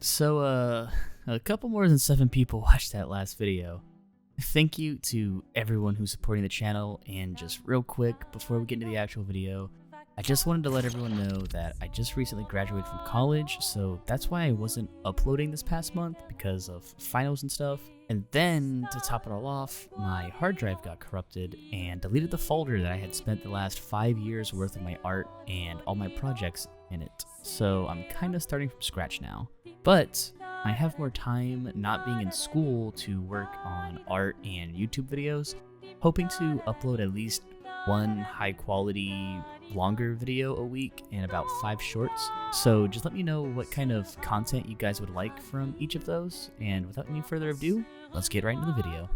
A couple more than 7 people watched that last video. Thank you to everyone who's supporting the channel, and just real quick, before we get into the actual video, I just wanted to let everyone know that I just recently graduated from college, so that's why I wasn't uploading this past month, because of finals and stuff. And then, to top it all off, my hard drive got corrupted and deleted the folder that I had spent the last 5 years worth of my art and all my projects in it. So I'm kinda starting from scratch now. But I have more time not being in school to work on art and YouTube videos, hoping to upload at least one high quality longer video a week and about 5 shorts. So just let me know what kind of content you guys would like from each of those, and without any further ado, let's get right into the video.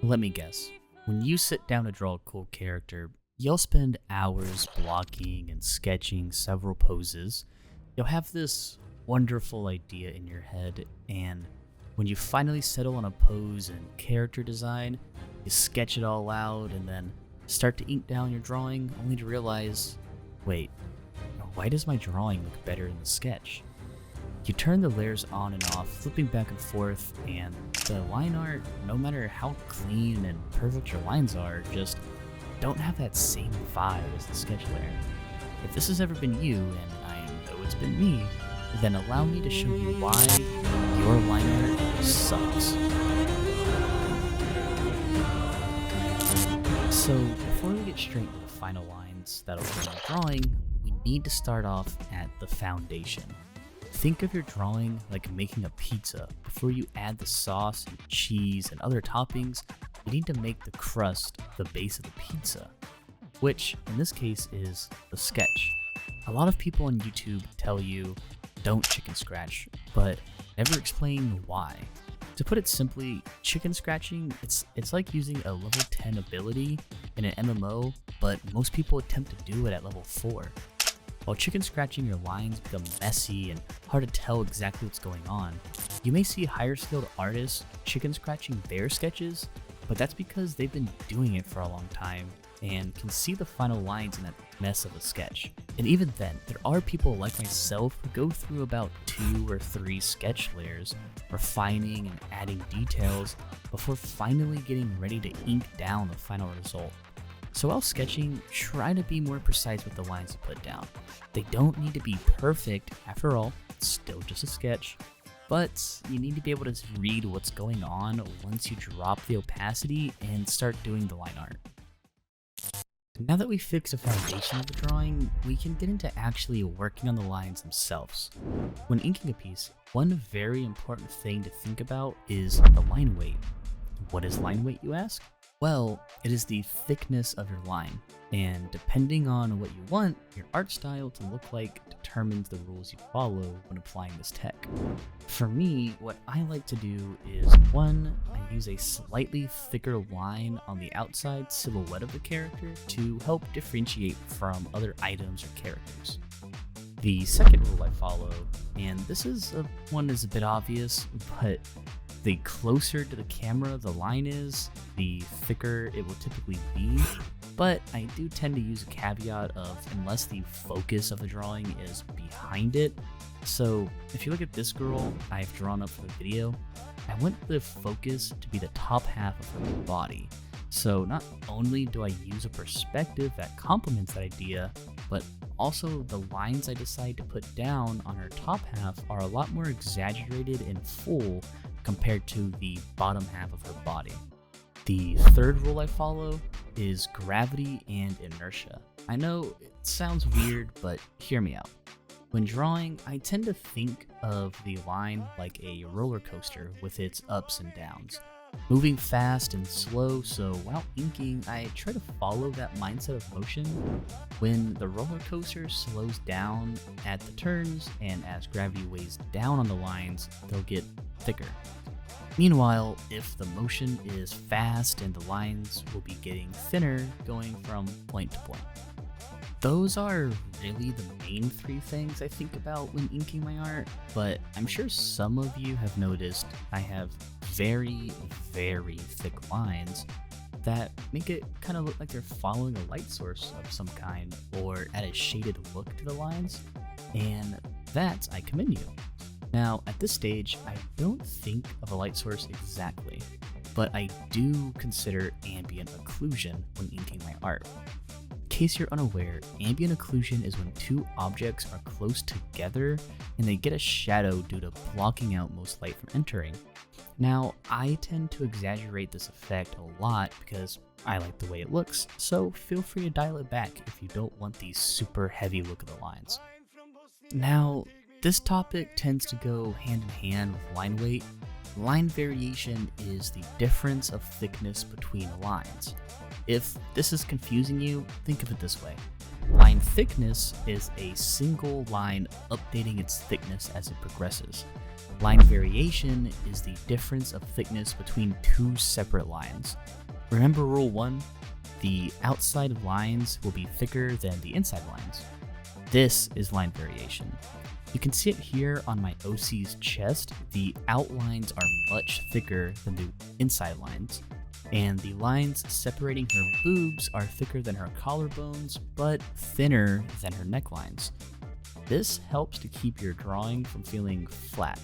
Let me guess, when you sit down to draw a cool character, you'll spend hours blocking and sketching several poses. You'll have this wonderful idea in your head, and when you finally settle on a pose and character design, you sketch it all out and then start to ink down your drawing, only to realize, wait, why does my drawing look better in the sketch? You turn the layers on and off, flipping back and forth, and the line art, no matter how clean and perfect your lines are, just don't have that same vibe as the sketch layer. If this has ever been you, and I know it's been me, then allow me to show you why your line art sucks. So before we get straight to the final lines that'll be in the drawing, we need to start off at the foundation. Think of your drawing like making a pizza. Before you add the sauce and cheese and other toppings, you need to make the crust the base of the pizza, which in this case is the sketch. A lot of people on YouTube tell you, don't chicken scratch, but never explain why. To put it simply, chicken scratching, it's like using a level 10 ability in an MMO, but most people attempt to do it at level 4. While chicken scratching your lines become messy and hard to tell exactly what's going on, you may see higher skilled artists chicken scratching their sketches, but that's because they've been doing it for a long time and can see the final lines in that mess of a sketch. And even then, there are people like myself who go through about 2 or 3 sketch layers, refining and adding details before finally getting ready to ink down the final result. So while sketching, try to be more precise with the lines you put down. They don't need to be perfect, after all, it's still just a sketch, but you need to be able to read what's going on once you drop the opacity and start doing the line art. Now that we've fixed the foundation of the drawing, we can get into actually working on the lines themselves. When inking a piece, one very important thing to think about is the line weight. What is line weight, you ask? Well, it is the thickness of your line, and depending on what you want your art style to look like determines the rules you follow when applying this tech. For me, what I like to do is 1, I use a slightly thicker line on the outside silhouette of the character to help differentiate from other items or characters. The second rule I follow, and this is one is a bit obvious, but the closer to the camera the line is, the thicker it will typically be, but I do tend to use a caveat of unless the focus of the drawing is behind it. So if you look at this girl I've drawn up for the video, I want the focus to be the top half of her body. So not only do I use a perspective that complements that idea, but also the lines I decide to put down on her top half are a lot more exaggerated and full compared to the bottom half of her body. The third rule I follow is gravity and inertia. I know it sounds weird, but hear me out. When drawing, I tend to think of the line like a roller coaster with its ups and downs, moving fast and slow, so while inking, I try to follow that mindset of motion. When the roller coaster slows down at the turns, and as gravity weighs down on the lines, they'll get thicker. Meanwhile, if the motion is fast and the lines will be getting thinner going from point to point. Those are really the main 3 things I think about when inking my art, but I'm sure some of you have noticed I have very, very thick lines that make it kind of look like they're following a light source of some kind or add a shaded look to the lines, and that I commend you. Now, at this stage, I don't think of a light source exactly, but I do consider ambient occlusion when inking my art. In case you're unaware, ambient occlusion is when two objects are close together and they get a shadow due to blocking out most light from entering. Now, I tend to exaggerate this effect a lot because I like the way it looks, so feel free to dial it back if you don't want the super heavy look of the lines. Now, this topic tends to go hand in hand with line weight. Line variation is the difference of thickness between lines. If this is confusing you, think of it this way. Line thickness is a single line updating its thickness as it progresses. Line variation is the difference of thickness between two separate lines. Remember rule 1? The outside of lines will be thicker than the inside lines. This is line variation. You can see it here on my OC's chest. The outlines are much thicker than the inside lines, and the lines separating her boobs are thicker than her collarbones, but thinner than her necklines. This helps to keep your drawing from feeling flat.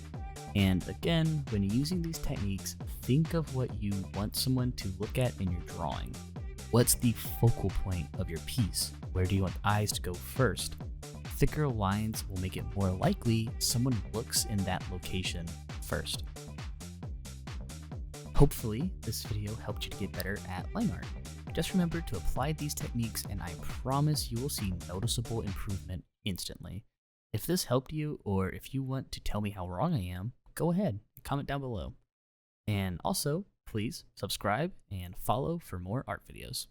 And again, when using these techniques, think of what you want someone to look at in your drawing. What's the focal point of your piece? Where do you want the eyes to go first? Thicker lines will make it more likely someone looks in that location first. Hopefully, this video helped you to get better at line art. Just remember to apply these techniques and I promise you will see noticeable improvement instantly. If this helped you, or if you want to tell me how wrong I am, go ahead, comment down below. And also, please subscribe and follow for more art videos.